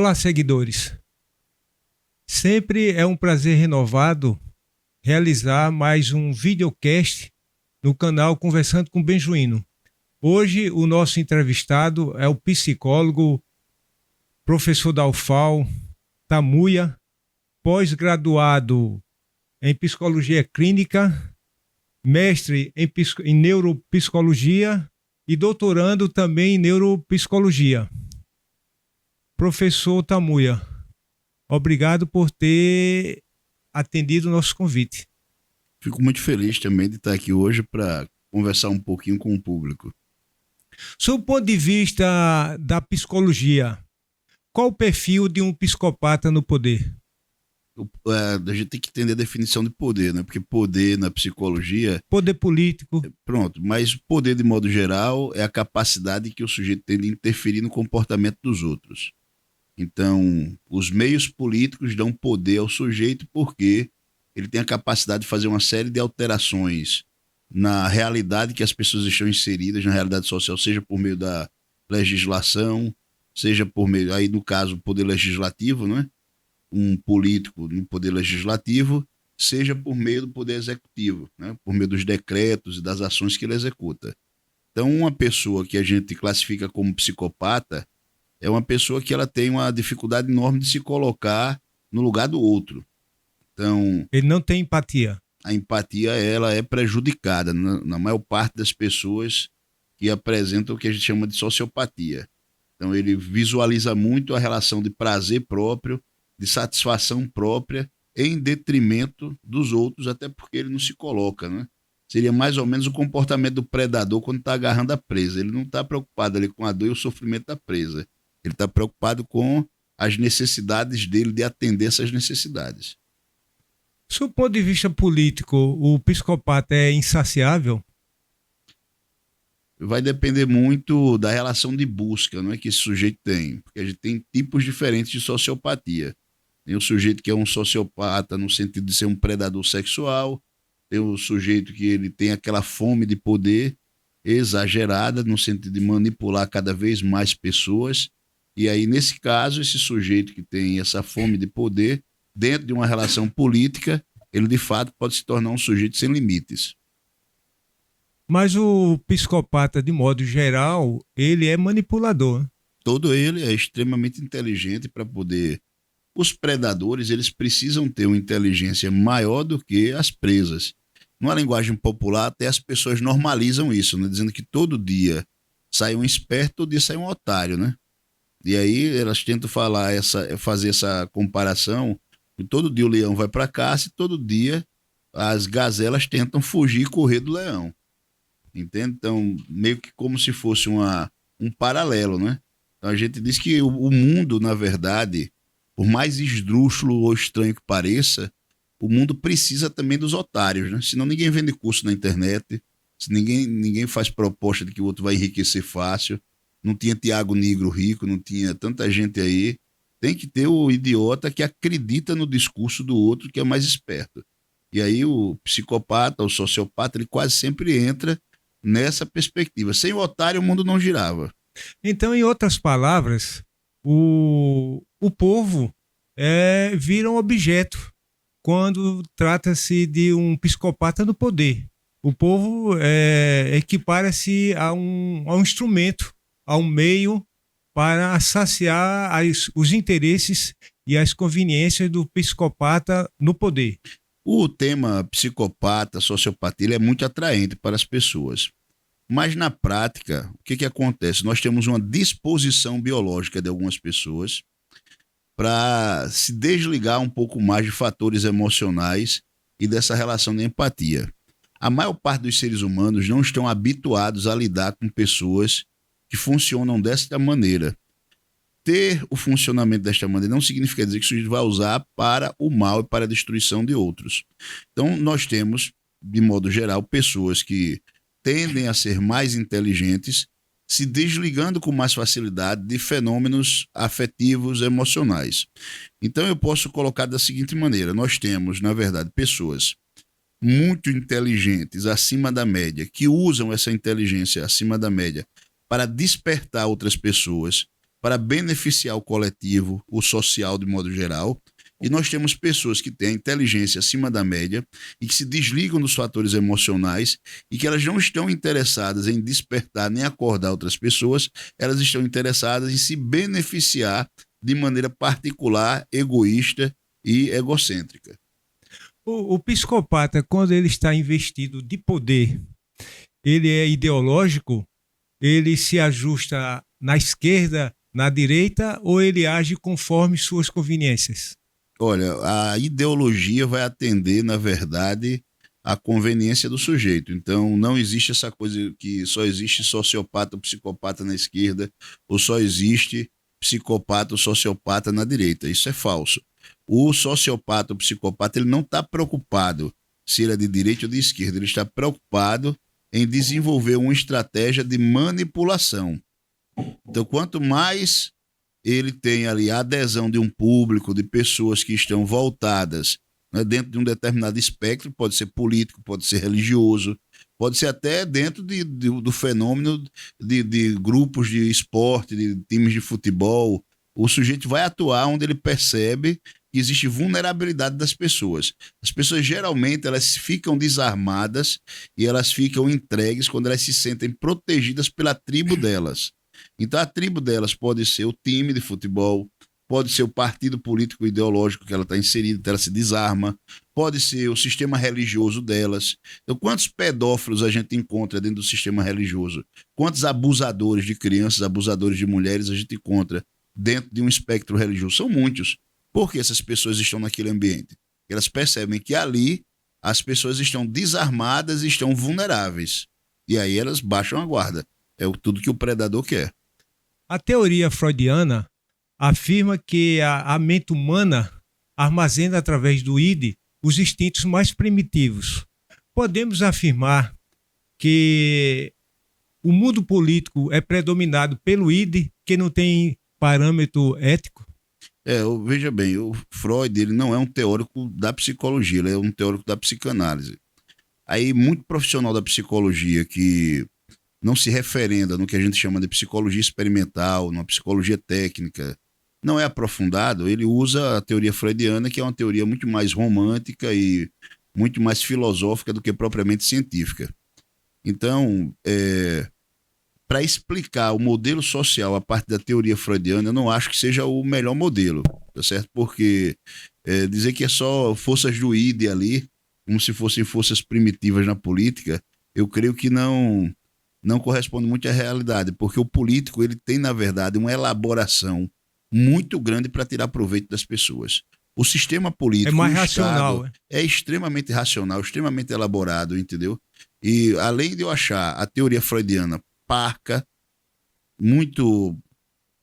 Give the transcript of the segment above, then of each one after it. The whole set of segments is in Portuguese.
Olá, seguidores. Sempre é um prazer renovado realizar mais um videocast no canal Conversando com Benjuíno. Hoje o nosso entrevistado é o psicólogo, professor da UFAL, Tamuia, pós-graduado em Psicologia Clínica, mestre em Neuropsicologia e doutorando também em Neuropsicologia. Professor Tamuia, obrigado por ter atendido o nosso convite. Fico muito feliz também de estar aqui hoje para conversar um pouquinho com o público. Sob o ponto de vista da psicologia, qual o perfil de um psicopata no poder? A gente tem que entender a definição de poder, né? Porque poder na psicologia... Poder político. Pronto, mas poder de modo geral é a capacidade que o sujeito tem de interferir no comportamento dos outros. Então, os meios políticos dão poder ao sujeito porque ele tem a capacidade de fazer uma série de alterações na realidade que as pessoas estão inseridas, na realidade social, seja por meio da legislação, seja por meio, aí no caso, o poder legislativo, né? Um político no poder legislativo, seja por meio do poder executivo, né? Por meio dos decretos e das ações que ele executa. Então, uma pessoa que a gente classifica como psicopata é uma pessoa que ela tem uma dificuldade enorme de se colocar no lugar do outro. Então, ele não tem empatia. A empatia ela é prejudicada na maior parte das pessoas que apresentam o que a gente chama de sociopatia. Então, ele visualiza muito a relação de prazer próprio, de satisfação própria, em detrimento dos outros, até porque ele não se coloca, né? Seria mais ou menos o comportamento do predador quando está agarrando a presa. Ele não está preocupado ali com a dor e o sofrimento da presa. Ele está preocupado com as necessidades dele, de atender essas necessidades. Sob o ponto de vista político, o psicopata é insaciável? Vai depender muito da relação de busca, não é, que esse sujeito tem. Porque a gente tem tipos diferentes de sociopatia. Tem o sujeito que é um sociopata no sentido de ser um predador sexual. Tem o sujeito que ele tem aquela fome de poder exagerada, no sentido de manipular cada vez mais pessoas. E aí, nesse caso, esse sujeito que tem essa fome de poder, dentro de uma relação política, ele de fato pode se tornar um sujeito sem limites. Mas o psicopata, de modo geral, ele é manipulador. Todo ele é extremamente inteligente para poder... Os predadores, eles precisam ter uma inteligência maior do que as presas. Numa linguagem popular, até as pessoas normalizam isso, né? Dizendo que todo dia sai um esperto, todo dia sai um otário, né? E aí elas tentam fazer essa comparação, que todo dia o leão vai para caça e todo dia as gazelas tentam fugir e correr do leão. Entende? Então, meio que como se fosse um paralelo, né? Então a gente diz que o mundo, na verdade, por mais esdrúxulo ou estranho que pareça, o mundo precisa também dos otários, né? Senão ninguém vende curso na internet, se ninguém faz proposta de que o outro vai enriquecer fácil. Não tinha Tiago Negro rico, não tinha tanta gente aí. Tem que ter o idiota que acredita no discurso do outro, que é mais esperto. E aí o psicopata, o sociopata, ele quase sempre entra nessa perspectiva. Sem o otário, o mundo não girava. Então, em outras palavras, o povo vira um objeto quando trata-se de um psicopata no poder. O povo equipara-se a um instrumento, a um meio para saciar os interesses e as conveniências do psicopata no poder. O tema psicopata, sociopatia, ele é muito atraente para as pessoas. Mas na prática, o que acontece? Nós temos uma disposição biológica de algumas pessoas para se desligar um pouco mais de fatores emocionais e dessa relação de empatia. A maior parte dos seres humanos não estão habituados a lidar com pessoas que funcionam desta maneira. Ter o funcionamento desta maneira não significa dizer que o sujeito vai usar para o mal e para a destruição de outros. Então, nós temos, de modo geral, pessoas que tendem a ser mais inteligentes, se desligando com mais facilidade de fenômenos afetivos, emocionais. Então, eu posso colocar da seguinte maneira: nós temos, na verdade, pessoas muito inteligentes, acima da média, que usam essa inteligência acima da média para despertar outras pessoas, para beneficiar o coletivo, o social de modo geral, e nós temos pessoas que têm a inteligência acima da média e que se desligam dos fatores emocionais e que elas não estão interessadas em despertar nem acordar outras pessoas, elas estão interessadas em se beneficiar de maneira particular, egoísta e egocêntrica. O psicopata, quando ele está investido de poder, ele é ideológico? Ele se ajusta na esquerda, na direita, ou ele age conforme suas conveniências? Olha, a ideologia vai atender, na verdade, à conveniência do sujeito. Então, não existe essa coisa que só existe sociopata ou psicopata na esquerda, ou só existe psicopata ou sociopata na direita. Isso é falso. O sociopata ou psicopata, ele não está preocupado se ele é de direita ou de esquerda, ele está preocupado em desenvolver uma estratégia de manipulação. Então, quanto mais ele tem ali a adesão de um público, de pessoas que estão voltadas, né, dentro de um determinado espectro, pode ser político, pode ser religioso, pode ser até dentro do fenômeno de grupos de esporte, de times de futebol. O sujeito vai atuar onde ele percebe que existe vulnerabilidade das pessoas. As pessoas, geralmente, elas ficam desarmadas e elas ficam entregues quando elas se sentem protegidas pela tribo delas. Então, a tribo delas pode ser o time de futebol, pode ser o partido político ideológico que ela está inserida, então ela se desarma, pode ser o sistema religioso delas. Então, quantos pedófilos a gente encontra dentro do sistema religioso? Quantos abusadores de crianças, abusadores de mulheres a gente encontra dentro de um espectro religioso? São muitos. Por que essas pessoas estão naquele ambiente? Elas percebem que ali as pessoas estão desarmadas e estão vulneráveis. E aí elas baixam a guarda. É tudo que o predador quer. A teoria freudiana afirma que a mente humana armazena através do id os instintos mais primitivos. Podemos afirmar que o mundo político é predominado pelo id, que não tem parâmetro ético? Veja bem, o Freud ele não é um teórico da psicologia, ele é um teórico da psicanálise. Aí, muito profissional da psicologia que não se referenda no que a gente chama de psicologia experimental, numa psicologia técnica, não é aprofundado, ele usa a teoria freudiana, que é uma teoria muito mais romântica e muito mais filosófica do que propriamente científica. Então, para explicar o modelo social a partir da teoria freudiana, eu não acho que seja o melhor modelo, tá certo? Porque dizer que é só forças do id ali, como se fossem forças primitivas na política, eu creio que não corresponde muito à realidade, porque o político ele tem, na verdade, uma elaboração muito grande para tirar proveito das pessoas. O sistema político, é mais racional, é extremamente racional, extremamente elaborado, entendeu? E além de eu achar a teoria freudiana parca, muito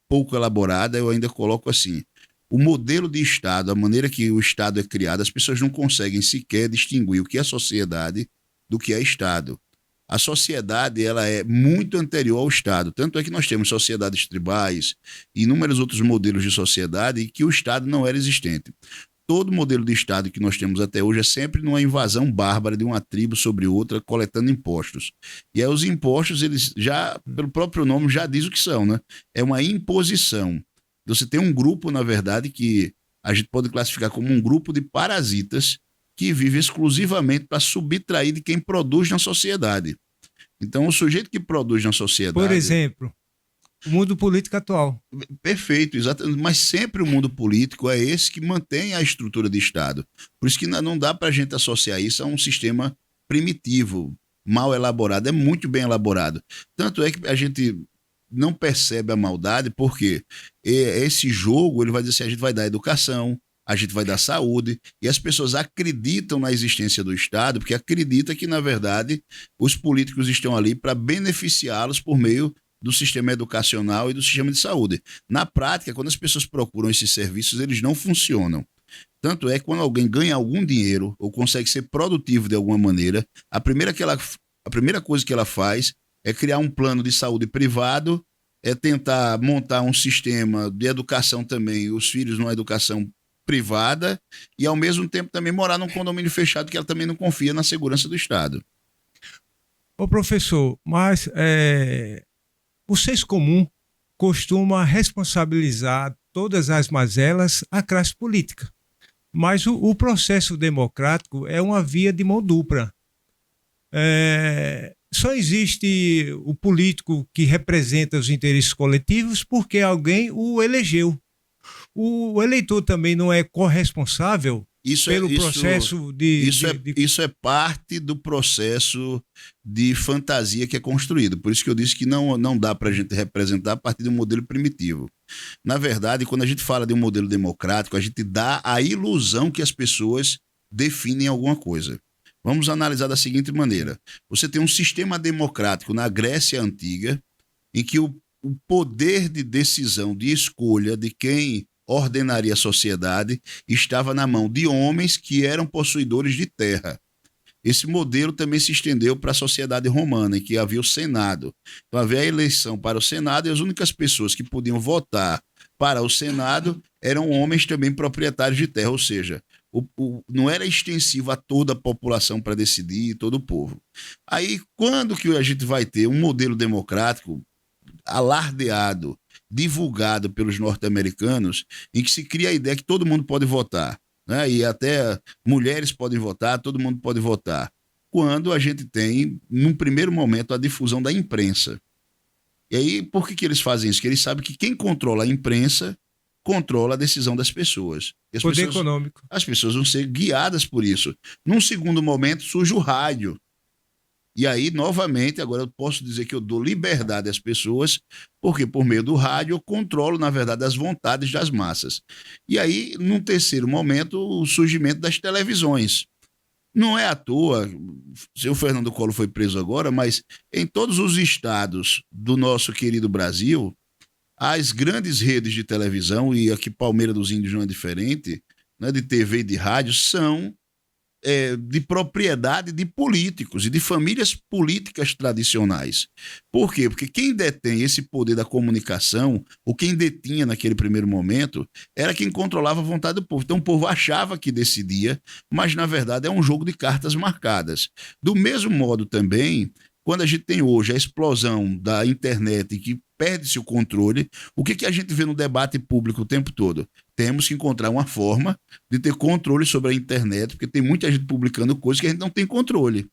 pouco elaborada, eu ainda coloco assim, o modelo de Estado, a maneira que o Estado é criado, as pessoas não conseguem sequer distinguir o que é sociedade do que é Estado. A sociedade ela é muito anterior ao Estado, tanto é que nós temos sociedades tribais e inúmeros outros modelos de sociedade que o Estado não era existente. Todo modelo de Estado que nós temos até hoje é sempre numa invasão bárbara de uma tribo sobre outra, coletando impostos. E aí os impostos, eles já, pelo próprio nome, já diz o que são, né? É uma imposição. Você tem um grupo, na verdade, que a gente pode classificar como um grupo de parasitas que vive exclusivamente para subtrair de quem produz na sociedade. Então, o sujeito que produz na sociedade... Por exemplo, o mundo político atual. Perfeito, exatamente. Mas sempre o mundo político é esse que mantém a estrutura de Estado. Por isso que não dá para a gente associar isso a um sistema primitivo, mal elaborado. É muito bem elaborado. Tanto é que a gente não percebe a maldade, porque esse jogo ele vai dizer assim, a gente vai dar educação, a gente vai dar saúde, e as pessoas acreditam na existência do Estado, porque acreditam que, na verdade, os políticos estão ali para beneficiá-los por meio do sistema educacional e do sistema de saúde. Na prática, quando as pessoas procuram esses serviços, eles não funcionam. Tanto é que quando alguém ganha algum dinheiro ou consegue ser produtivo de alguma maneira, a primeira coisa que ela faz é criar um plano de saúde privado, é tentar montar um sistema de educação também, os filhos numa educação privada, e ao mesmo tempo também morar num condomínio fechado que ela também não confia na segurança do Estado. Ô professor, mas o senso comum costuma responsabilizar todas as mazelas à classe política. Mas o processo democrático é uma via de mão dupla. Só existe o político que representa os interesses coletivos porque alguém o elegeu. O eleitor também não é corresponsável pelo processo Isso é parte do processo de fantasia que é construído. Por isso que eu disse que não dá para a gente representar a partir de um modelo primitivo. Na verdade, quando a gente fala de um modelo democrático, a gente dá a ilusão que as pessoas definem alguma coisa. Vamos analisar da seguinte maneira. Você tem um sistema democrático na Grécia Antiga, em que o poder de decisão, de escolha de quem ordenaria a sociedade estava na mão de homens que eram possuidores de terra. Esse modelo também se estendeu para a sociedade romana, em que havia o Senado. Então havia a eleição para o Senado e as únicas pessoas que podiam votar para o Senado eram homens também proprietários de terra, ou seja, não era extensivo a toda a população para decidir, todo o povo. Aí, quando que a gente vai ter um modelo democrático alardeado, divulgado pelos norte-americanos, em que se cria a ideia que todo mundo pode votar, né? E até mulheres podem votar, todo mundo pode votar. Quando a gente tem, num primeiro momento, a difusão da imprensa. E aí, por que eles fazem isso? Porque eles sabem que quem controla a imprensa controla a decisão das pessoas. Poder econômico. As pessoas vão ser guiadas por isso. Num segundo momento, surge o rádio. E aí, novamente, agora eu posso dizer que eu dou liberdade às pessoas, porque por meio do rádio eu controlo, na verdade, as vontades das massas. E aí, num terceiro momento, o surgimento das televisões. Não é à toa, o seu Fernando Collor foi preso agora, mas em todos os estados do nosso querido Brasil, as grandes redes de televisão, e aqui Palmeira dos Índios não é diferente, né, de TV e de rádio, são de propriedade de políticos e de famílias políticas tradicionais. Por quê? Porque quem detém esse poder da comunicação, ou quem detinha naquele primeiro momento, era quem controlava a vontade do povo. Então o povo achava que decidia, mas na verdade é um jogo de cartas marcadas. Do mesmo modo também, quando a gente tem hoje a explosão da internet que perde-se o controle, o que a gente vê no debate público o tempo todo? Temos que encontrar uma forma de ter controle sobre a internet, porque tem muita gente publicando coisas que a gente não tem controle.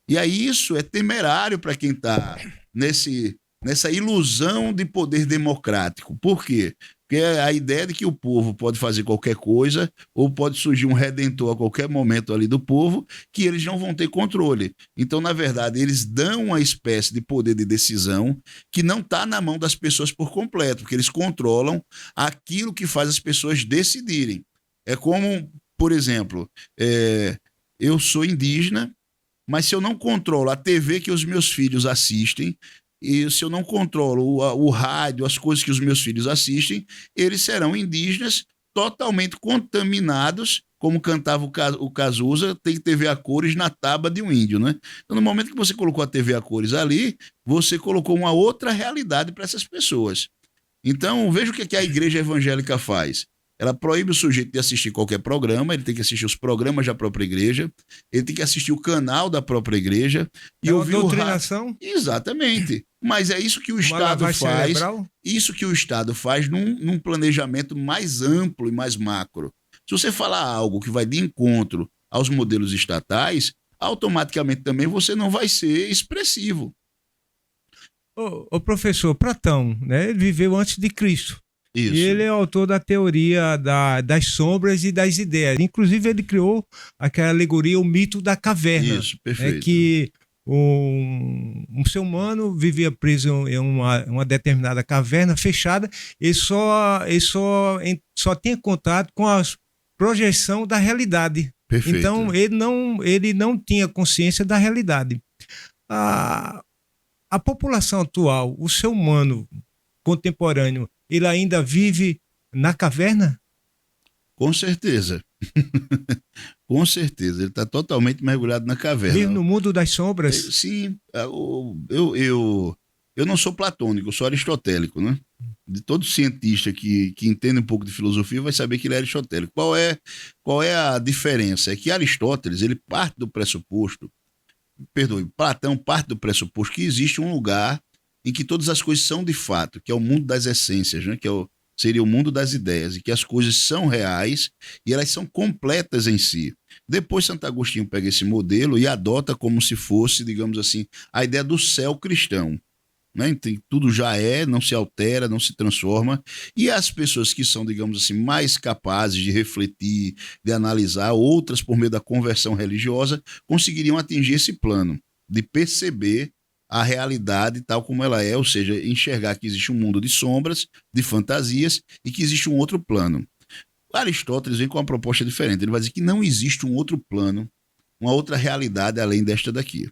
E aí isso é temerário para quem está nessa ilusão de poder democrático. Por quê? Porque é a ideia de que o povo pode fazer qualquer coisa, ou pode surgir um redentor a qualquer momento ali do povo, que eles não vão ter controle. Então, na verdade, eles dão uma espécie de poder de decisão que não está na mão das pessoas por completo, porque eles controlam aquilo que faz as pessoas decidirem. É como, por exemplo, eu sou indígena, mas se eu não controlo a TV que os meus filhos assistem, e se eu não controlo o rádio, as coisas que os meus filhos assistem, eles serão indígenas totalmente contaminados, como cantava o Cazuza, tem TV a cores na taba de um índio, né? Então, no momento que você colocou a TV a cores ali, você colocou uma outra realidade para essas pessoas. Então, veja o que a igreja evangélica faz. Ela proíbe o sujeito de assistir qualquer programa, ele tem que assistir os programas da própria igreja, ele tem que assistir o canal da própria igreja e ouvir o rádio. Exatamente. Mas é isso que o Estado faz. Cerebral? Isso que o Estado faz num planejamento mais amplo e mais macro. Se você falar algo que vai de encontro aos modelos estatais, automaticamente também você não vai ser expressivo. O professor Platão, né, ele viveu antes de Cristo. Isso. E ele é autor da teoria das sombras e das ideias. Inclusive, ele criou aquela alegoria, o mito da caverna. Isso, perfeito. Que um ser humano vivia preso em uma determinada caverna fechada e só tinha contato com a projeção da realidade. Perfeito. Então, ele não tinha consciência da realidade. A população atual, o ser humano contemporâneo, ele ainda vive na caverna? Com certeza. Com certeza. Ele está totalmente mergulhado na caverna. Vive no mundo das sombras? Sim. Eu não sou platônico, eu sou aristotélico, né? De todo cientista que entende um pouco de filosofia vai saber que ele é aristotélico. Qual é a diferença? É que Aristóteles, ele parte do pressuposto, Platão parte do pressuposto que existe um lugar em que todas as coisas são de fato, que é o mundo das essências, né? Seria o mundo das ideias, e que as coisas são reais e elas são completas em si. Depois Santo Agostinho pega esse modelo e adota como se fosse, digamos assim, a ideia do céu cristão. Né? Então, tudo já é, não se altera, não se transforma, e as pessoas que são, digamos assim, mais capazes de refletir, de analisar, outras por meio da conversão religiosa, conseguiriam atingir esse plano, de perceber a realidade tal como ela é, ou seja, enxergar que existe um mundo de sombras, de fantasias, e que existe um outro plano. Aristóteles vem com uma proposta diferente, ele vai dizer que não existe um outro plano, uma outra realidade além desta daqui.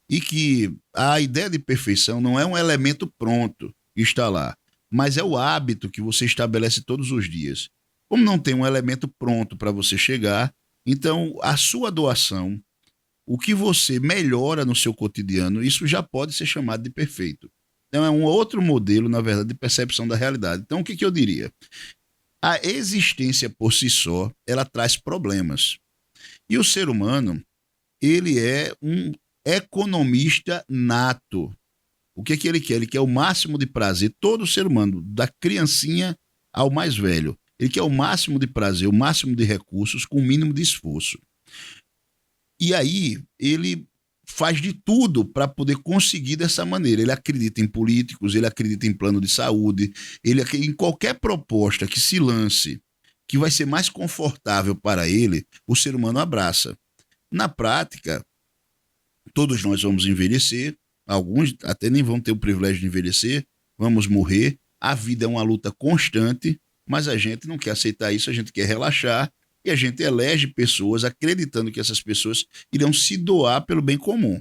E que a ideia de perfeição não é um elemento pronto que está lá, mas é o hábito que você estabelece todos os dias. Como não tem um elemento pronto para você chegar, então a sua doação, o que você melhora no seu cotidiano, isso já pode ser chamado de perfeito. Então é um outro modelo, na verdade, de percepção da realidade. Então o que eu diria? A existência por si só, ela traz problemas. E o ser humano, ele é um economista nato. O que ele quer? Ele quer o máximo de prazer. Todo ser humano, da criancinha ao mais velho, ele quer o máximo de prazer, o máximo de recursos com o mínimo de esforço. E aí ele faz de tudo para poder conseguir dessa maneira. Ele acredita em políticos, ele acredita em plano de saúde, ele em qualquer proposta que se lance, que vai ser mais confortável para ele, o ser humano abraça. Na prática, todos nós vamos envelhecer, alguns até nem vão ter o privilégio de envelhecer, vamos morrer, a vida é uma luta constante, mas a gente não quer aceitar isso, a gente quer relaxar, e a gente elege pessoas acreditando que essas pessoas irão se doar pelo bem comum.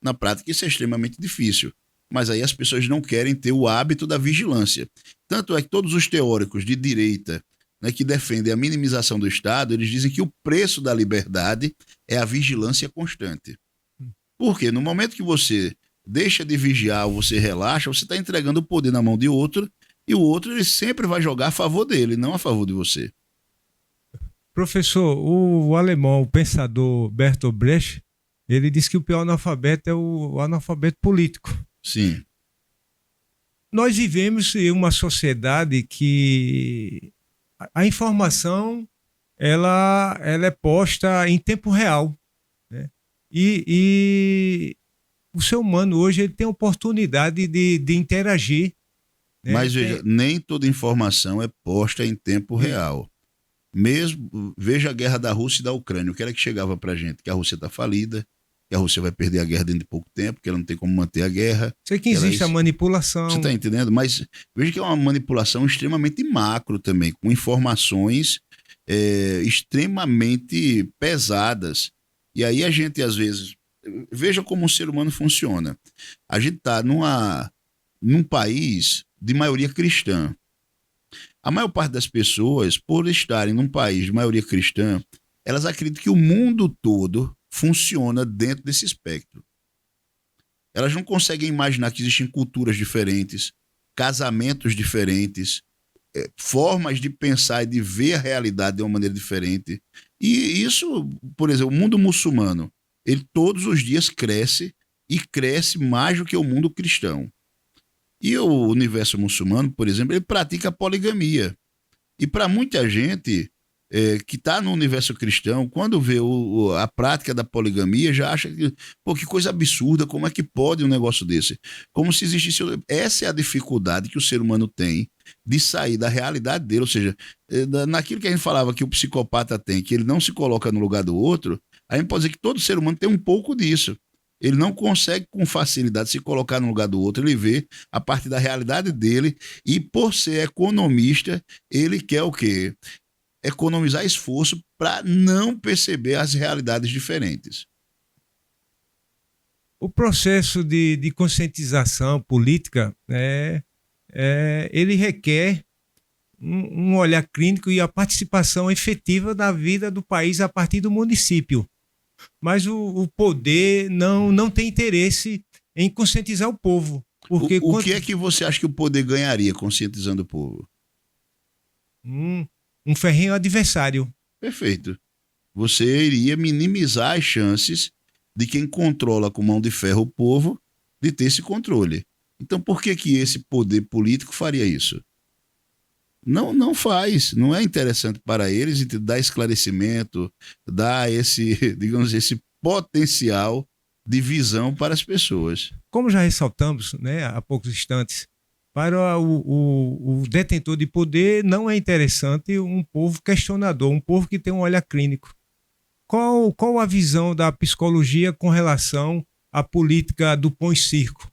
Na prática, isso é extremamente difícil, mas aí as pessoas não querem ter o hábito da vigilância. Tanto é que todos os teóricos de direita, né, que defendem a minimização do Estado, eles dizem que o preço da liberdade é a vigilância constante. Porque no momento que você deixa de vigiar ou você relaxa, você está entregando o poder na mão de outro, e o outro ele sempre vai jogar a favor dele, não a favor de você. Professor, o alemão, o pensador Bertolt Brecht, ele diz que o pior analfabeto é o analfabeto político. Sim. Nós vivemos em uma sociedade que a informação ela é posta em tempo real, né? E o ser humano hoje ele tem a oportunidade de interagir, né? Mas veja, nem toda informação é posta em tempo real. Mesmo, veja a guerra da Rússia e da Ucrânia. O que era que chegava pra gente? Que a Rússia está falida, que a Rússia vai perder a guerra dentro de pouco tempo, que ela não tem como manter a guerra. Sei que existe a manipulação. Você está entendendo? Mas veja que é uma manipulação extremamente macro também, com informações extremamente pesadas. E aí a gente, às vezes, veja como o ser humano funciona. A gente está num país de maioria cristã. A maior parte das pessoas, por estarem num país de maioria cristã, elas acreditam que o mundo todo funciona dentro desse espectro. Elas não conseguem imaginar que existem culturas diferentes, casamentos diferentes, formas de pensar e de ver a realidade de uma maneira diferente. E isso, por exemplo, o mundo muçulmano, ele todos os dias cresce e cresce mais do que o mundo cristão. E o universo muçulmano, por exemplo, ele pratica a poligamia. E para muita gente que está no universo cristão, quando vê a prática da poligamia, já acha que, pô, que coisa absurda, como é que pode um negócio desse? Como se existisse... Essa é a dificuldade que o ser humano tem de sair da realidade dele, ou seja, naquilo que a gente falava que o psicopata tem, que ele não se coloca no lugar do outro, a gente pode dizer que todo ser humano tem um pouco disso. Ele não consegue com facilidade se colocar no lugar do outro, ele vê a partir da realidade dele e por ser economista, ele quer o quê? Economizar esforço para não perceber as realidades diferentes. O processo de conscientização política, ele requer um olhar clínico e a participação efetiva da vida do país a partir do município. Mas o poder não tem interesse em conscientizar o povo. Porque o que é que você acha que o poder ganharia conscientizando o povo? Um ferrenho adversário. Perfeito. Você iria minimizar as chances de quem controla com mão de ferro o povo de ter esse controle. Então, por que que esse poder político faria isso? Não, não faz, não é interessante para eles dar esclarecimento, dar esse, digamos, esse potencial de visão para as pessoas. Como já ressaltamos, né, há poucos instantes, para o detentor de poder não é interessante um povo questionador, um povo que tem um olhar clínico. Qual a visão da psicologia com relação à política do pão e circo?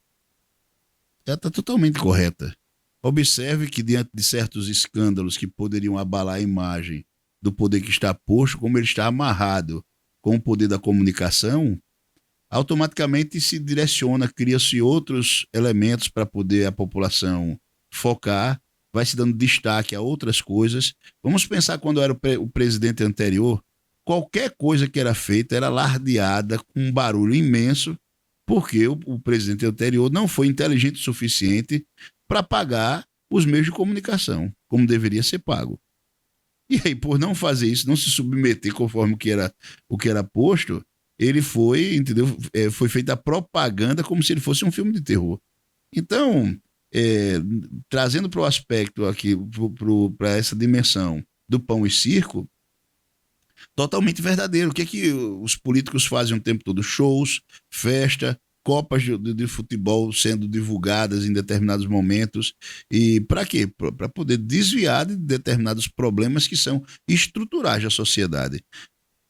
Ela está totalmente correta. Observe que diante de certos escândalos que poderiam abalar a imagem do poder que está posto, como ele está amarrado com o poder da comunicação, automaticamente se direciona, cria-se outros elementos para poder a população focar, vai se dando destaque a outras coisas. Vamos pensar quando era o presidente anterior, qualquer coisa que era feita era alardeada com um barulho imenso, porque o presidente anterior não foi inteligente o suficiente para pagar os meios de comunicação, como deveria ser pago. E aí, por não fazer isso, não se submeter conforme o que era posto, ele foi, entendeu? Foi feita a propaganda como se ele fosse um filme de terror. Então, trazendo para o aspecto aqui, para essa dimensão do pão e circo, totalmente verdadeiro. O que é que os políticos fazem o tempo todo? Shows, festa, copas de futebol sendo divulgadas em determinados momentos. E para quê? Para poder desviar de determinados problemas que são estruturais da sociedade.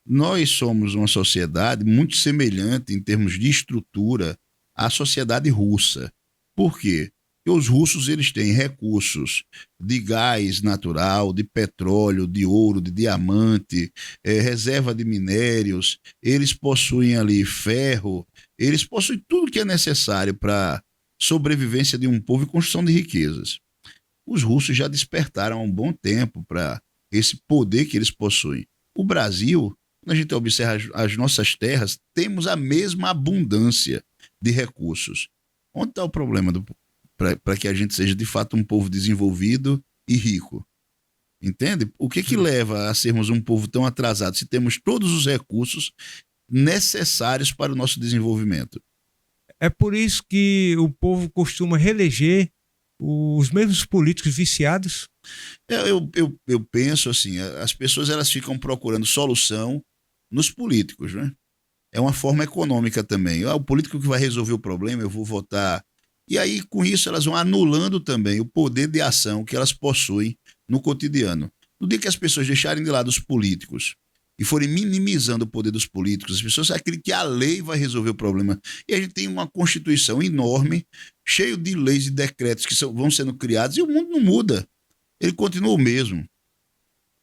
Nós somos uma sociedade muito semelhante em termos de estrutura à sociedade russa. Por quê? Porque os russos eles têm recursos de gás natural, de petróleo, de ouro, de diamante, reserva de minérios, eles possuem ali ferro, eles possuem tudo que é necessário para sobrevivência de um povo e construção de riquezas. Os russos já despertaram há um bom tempo para esse poder que eles possuem. O Brasil, quando a gente observa as nossas terras, temos a mesma abundância de recursos. Onde está o problema para que a gente seja de fato um povo desenvolvido e rico? Entende? O que leva a sermos um povo tão atrasado se temos todos os recursos necessários para o nosso desenvolvimento? É por isso que o povo costuma reeleger os mesmos políticos viciados. Eu penso assim, as pessoas elas ficam procurando solução nos políticos, né? É uma forma econômica também. O político que vai resolver o problema, eu vou votar. E aí, com isso, elas vão anulando também o poder de ação que elas possuem no cotidiano. No dia que as pessoas deixarem de lado os políticos e forem minimizando o poder dos políticos, as pessoas acreditam que a lei vai resolver o problema. E a gente tem uma Constituição enorme, cheio de leis e decretos que vão sendo criados e o mundo não muda. Ele continua o mesmo.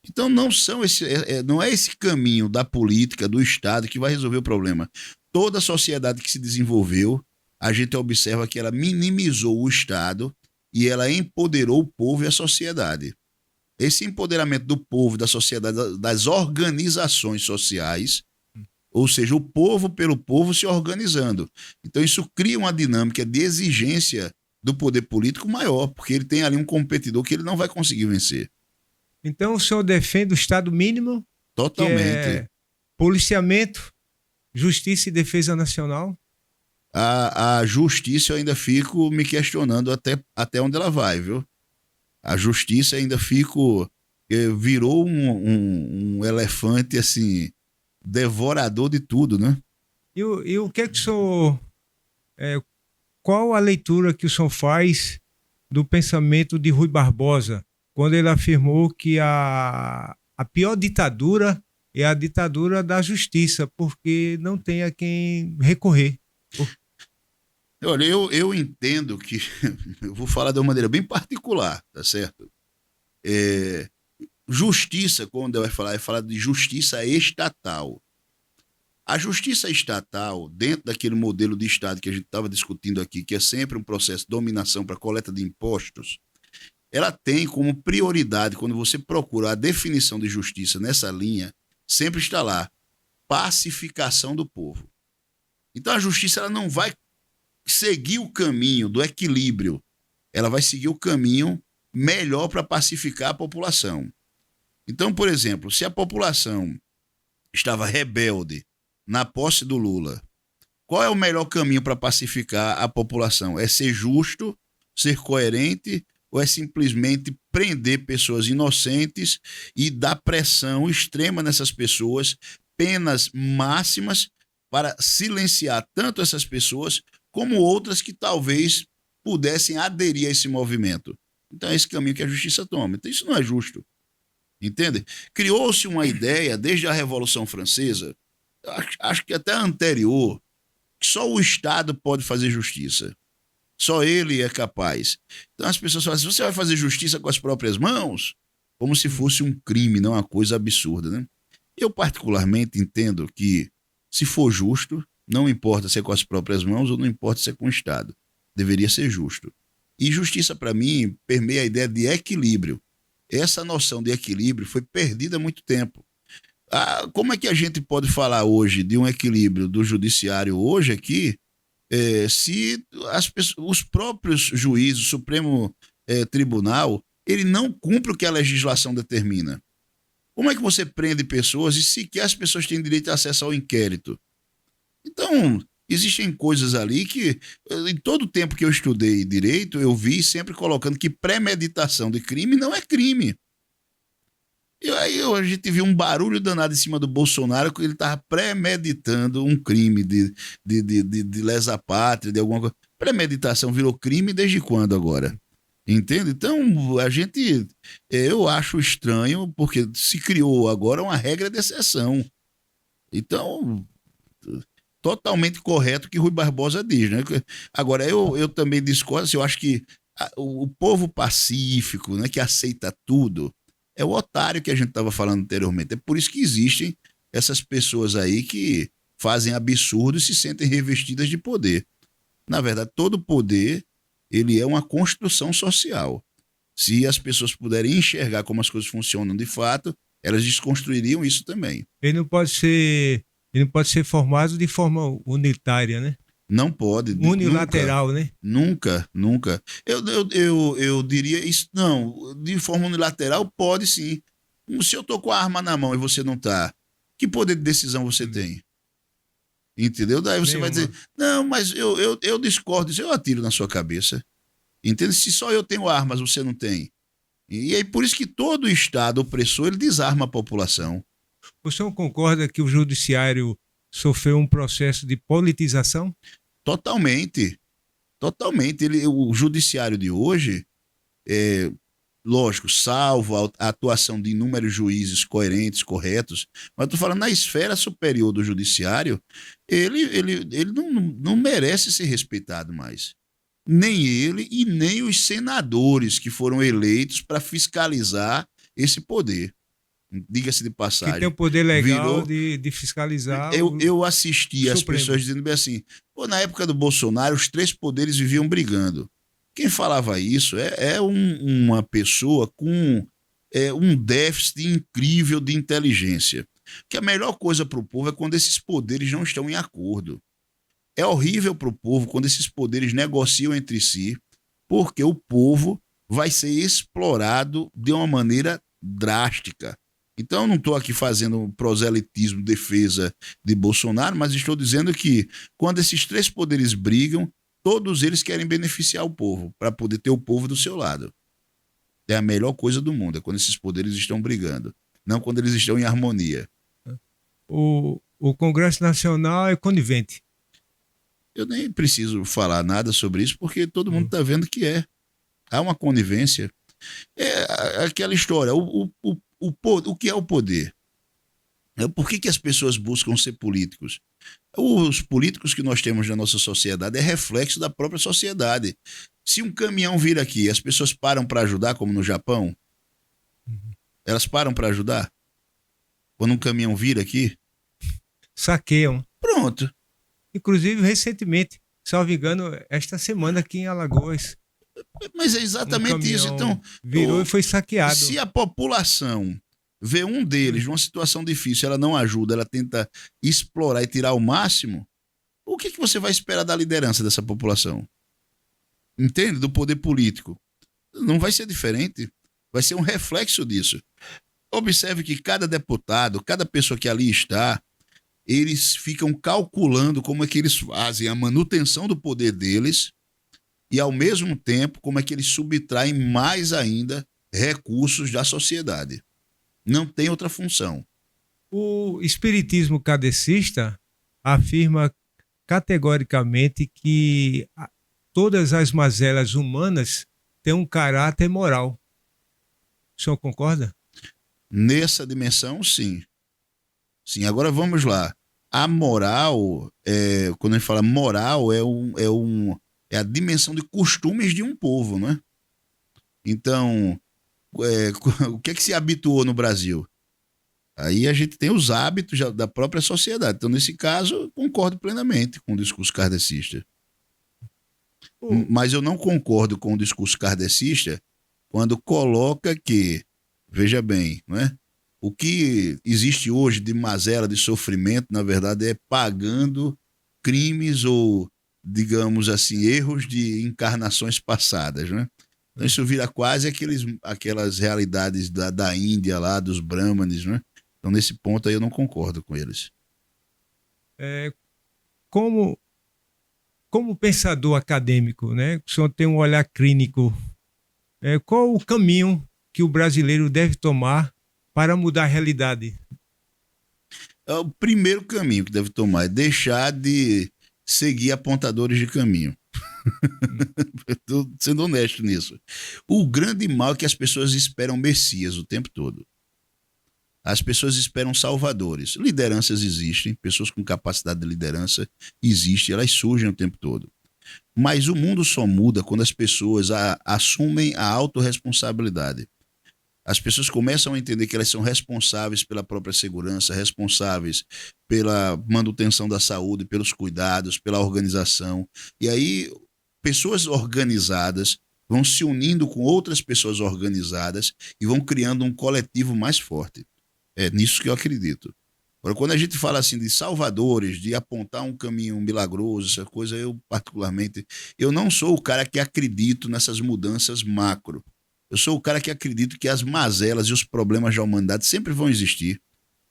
Então não é esse caminho da política, do Estado, que vai resolver o problema. Toda a sociedade que se desenvolveu, a gente observa que ela minimizou o Estado e ela empoderou o povo e a sociedade. Esse empoderamento do povo, da sociedade, das organizações sociais, ou seja, o povo pelo povo se organizando. Então isso cria uma dinâmica de exigência do poder político maior, porque ele tem ali um competidor que ele não vai conseguir vencer. Então o senhor defende o Estado mínimo, Totalmente. que é policiamento, justiça e defesa nacional? A justiça eu ainda fico me questionando até onde ela vai, viu? A justiça ainda virou um elefante, assim, devorador de tudo, né? E o que é que o senhor... qual a leitura que o senhor faz do pensamento de Rui Barbosa, quando ele afirmou que a pior ditadura é a ditadura da justiça, porque não tem a quem recorrer? Olha, eu entendo que... Eu vou falar de uma maneira bem particular, tá certo? Justiça, quando vai falar de justiça estatal. A justiça estatal, dentro daquele modelo de Estado que a gente estava discutindo aqui, que é sempre um processo de dominação para coleta de impostos, ela tem como prioridade, quando você procura a definição de justiça nessa linha, sempre está lá, pacificação do povo. Então a justiça ela não vai seguir o caminho do equilíbrio, ela vai seguir o caminho melhor para pacificar a população. Então, por exemplo, se a população estava rebelde na posse do Lula, Qual é o melhor caminho para pacificar a população? É ser justo, ser coerente, ou é simplesmente prender pessoas inocentes e dar pressão extrema nessas pessoas, penas máximas para silenciar tanto essas pessoas como outras que talvez pudessem aderir a esse movimento? Então é esse caminho que a justiça toma. Então isso não é justo. Entende? Criou-se uma ideia desde a Revolução Francesa, acho que até anterior, que só o Estado pode fazer justiça. Só ele é capaz. Então as pessoas falam assim, você vai fazer justiça com as próprias mãos? Como se fosse um crime, não uma coisa absurda, né? Eu particularmente entendo que, se for justo, não importa se é com as próprias mãos ou não importa se é com o Estado. Deveria ser justo. E justiça, para mim, permeia a ideia de equilíbrio. Essa noção de equilíbrio foi perdida há muito tempo. Como é que a gente pode falar hoje de um equilíbrio do judiciário hoje aqui, se os próprios juízes, o Supremo Tribunal, ele não cumpre o que a legislação determina? Como é que você prende pessoas e sequer as pessoas têm direito a acesso ao inquérito? Então, existem coisas ali que, em todo o tempo que eu estudei direito, eu vi sempre colocando que premeditação de crime não é crime. E aí a gente viu um barulho danado em cima do Bolsonaro que ele estava premeditando um crime de lesa pátria, de alguma coisa. Premeditação virou crime desde quando agora? Entende? Então, eu acho estranho, porque se criou agora uma regra de exceção. Então, totalmente correto o que Rui Barbosa diz, né? Agora, eu também discordo, assim, eu acho que o povo pacífico, né, que aceita tudo, é o otário que a gente estava falando anteriormente. É por isso que existem essas pessoas aí que fazem absurdos e se sentem revestidas de poder. Na verdade, todo poder, ele é uma construção social. Se as pessoas puderem enxergar como as coisas funcionam de fato, elas desconstruiriam isso também. Ele não pode ser formado de forma unitária, né? Não pode. Unilateral, nunca, né? Nunca. Eu diria isso, não. De forma unilateral, pode sim. Se eu tô com a arma na mão e você não tá, que poder de decisão você tem? Entendeu? Daí você vai dizer, não, mas eu discordo disso, eu atiro na sua cabeça. Entende? Se só eu tenho armas, você não tem. E é por isso que todo Estado opressor, ele desarma a população. O senhor concorda que o judiciário sofreu um processo de politização? Totalmente. Totalmente. O judiciário de hoje, lógico, salvo a atuação de inúmeros juízes coerentes, corretos, mas estou falando na esfera superior do judiciário, ele não merece ser respeitado mais. Nem ele e nem os senadores que foram eleitos para fiscalizar esse poder. Diga-se de passagem. Que tem o poder legal de fiscalizar. Eu assisti as Supremo. pessoas dizendo bem assim, na época do Bolsonaro, os três poderes viviam brigando. Quem falava isso uma pessoa com um déficit incrível de inteligência. Que a melhor coisa para o povo é quando esses poderes não estão em acordo. É horrível para o povo quando esses poderes negociam entre si, porque o povo vai ser explorado de uma maneira drástica. Então, eu não estou aqui fazendo proselitismo, defesa de Bolsonaro, mas estou dizendo que quando esses três poderes brigam, todos eles querem beneficiar o povo, para poder ter o povo do seu lado. É a melhor coisa do mundo, é quando esses poderes estão brigando, não quando eles estão em harmonia. O Congresso Nacional é conivente. Eu nem preciso falar nada sobre isso, porque todo mundo está vendo que há uma conivência. É aquela história, o que é o poder? Por que as pessoas buscam ser políticos? Os políticos que nós temos na nossa sociedade é reflexo da própria sociedade. Se um caminhão vir aqui, as pessoas param para ajudar, como no Japão? Elas param para ajudar? Quando um caminhão vir aqui? Saqueiam. Pronto. Inclusive, recentemente, salvo engano, esta semana aqui em Alagoas. Mas é exatamente isso. Então, virou e foi saqueado. Se a população vê um deles numa situação difícil, ela não ajuda, ela tenta explorar e tirar o máximo, o que você vai esperar da liderança dessa população? Entende? Do poder político. Não vai ser diferente. Vai ser um reflexo disso. Observe que cada deputado, cada pessoa que ali está, eles ficam calculando como é que eles fazem a manutenção do poder deles e, ao mesmo tempo, como é que eles subtraem mais ainda recursos da sociedade. Não tem outra função. O espiritismo kardecista afirma categoricamente que todas as mazelas humanas têm um caráter moral. O senhor concorda? Nessa dimensão, sim. Sim, agora vamos lá. A moral, quando a gente fala moral, é a dimensão de costumes de um povo, né? Então, o que é que se habituou no Brasil? Aí a gente tem os hábitos da própria sociedade. Então, nesse caso, eu concordo plenamente com o discurso kardecista. Mas eu não concordo com o discurso kardecista quando coloca que, veja bem, não é? O que existe hoje de mazela, de sofrimento, na verdade, é pagando crimes ou, digamos assim, erros de encarnações passadas, né? Então isso vira quase aquelas realidades da Índia lá, dos brahmanes, né? Então nesse ponto aí eu não concordo com eles. Como pensador acadêmico, né? O senhor tem um olhar clínico. Qual o caminho que o brasileiro deve tomar para mudar a realidade? O primeiro caminho que deve tomar é deixar de seguir apontadores de caminho. Estou sendo honesto nisso. O grande mal é que as pessoas esperam Messias o tempo todo. As pessoas esperam salvadores. Lideranças existem, pessoas com capacidade de liderança existem, elas surgem o tempo todo. Mas o mundo só muda quando as pessoas assumem a autorresponsabilidade. As pessoas começam a entender que elas são responsáveis pela própria segurança, responsáveis pela manutenção da saúde, pelos cuidados, pela organização. E aí, pessoas organizadas vão se unindo com outras pessoas organizadas e vão criando um coletivo mais forte. É nisso que eu acredito. Agora, quando a gente fala assim de salvadores, de apontar um caminho milagroso, essa coisa, eu particularmente, eu não sou o cara que acredito nessas mudanças macro. Eu sou o cara que acredito que as mazelas e os problemas da humanidade sempre vão existir,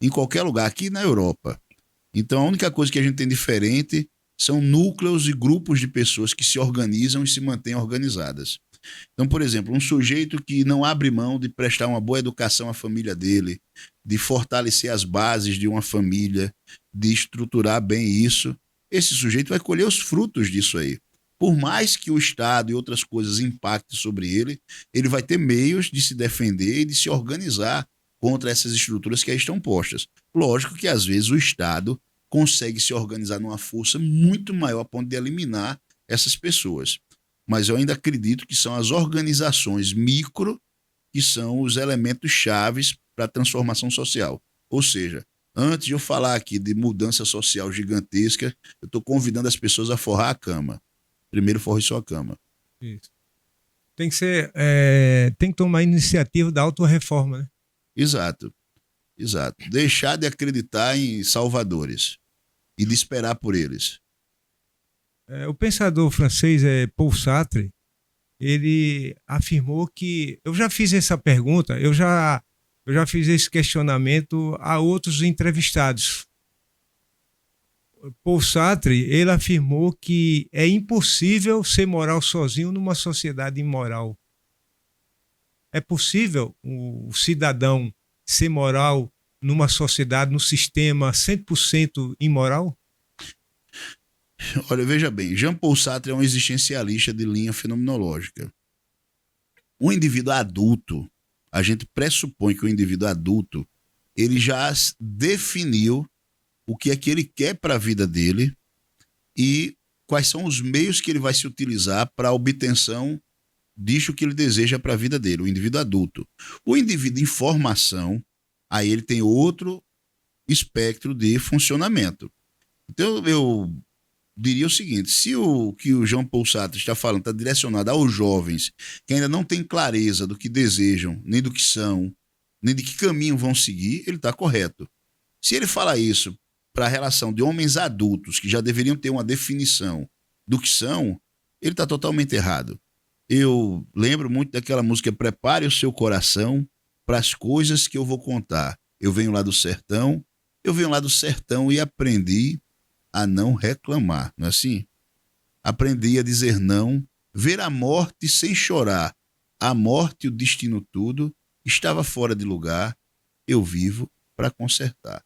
em qualquer lugar, aqui na Europa. Então, a única coisa que a gente tem diferente são núcleos e grupos de pessoas que se organizam e se mantêm organizadas. Então, por exemplo, um sujeito que não abre mão de prestar uma boa educação à família dele, de fortalecer as bases de uma família, de estruturar bem isso, esse sujeito vai colher os frutos disso aí. Por mais que o Estado e outras coisas impactem sobre ele, ele vai ter meios de se defender e de se organizar contra essas estruturas que aí estão postas. Lógico que, às vezes, o Estado consegue se organizar numa força muito maior a ponto de eliminar essas pessoas. Mas eu ainda acredito que são as organizações micro que são os elementos chaves para a transformação social. Ou seja, antes de eu falar aqui de mudança social gigantesca, eu estou convidando as pessoas a forrar a cama. Primeiro forre sua cama. Isso. Tem que ser, tem que tomar a iniciativa da autorreforma, né? Exato. Deixar de acreditar em salvadores e de esperar por eles. O pensador francês Paul Sartre, ele afirmou que... Eu já fiz essa pergunta, eu já fiz esse questionamento a outros entrevistados. Paul Sartre, ele afirmou que é impossível ser moral sozinho numa sociedade imoral. É possível o cidadão ser moral numa sociedade, num sistema 100% imoral? Olha, veja bem, Jean Paul Sartre é um existencialista de linha fenomenológica. Um indivíduo adulto, a gente pressupõe que o indivíduo adulto, ele já definiu o que é que ele quer para a vida dele e quais são os meios que ele vai se utilizar para a obtenção disso que ele deseja para a vida dele, o indivíduo adulto. O indivíduo em formação, aí ele tem outro espectro de funcionamento. Então, eu diria o seguinte, se o que o Jean Paul Sartre está falando está direcionado aos jovens que ainda não têm clareza do que desejam, nem do que são, nem de que caminho vão seguir, ele está correto. Se ele fala isso para a relação de homens adultos que já deveriam ter uma definição do que são, ele está totalmente errado. Eu lembro muito daquela música Prepare o seu coração para as coisas que eu vou contar. Eu venho lá do sertão Eu venho lá do sertão e aprendi a não reclamar, não é assim? Aprendi a dizer não, ver a morte sem chorar. A morte, o destino tudo, estava fora de lugar, eu vivo para consertar.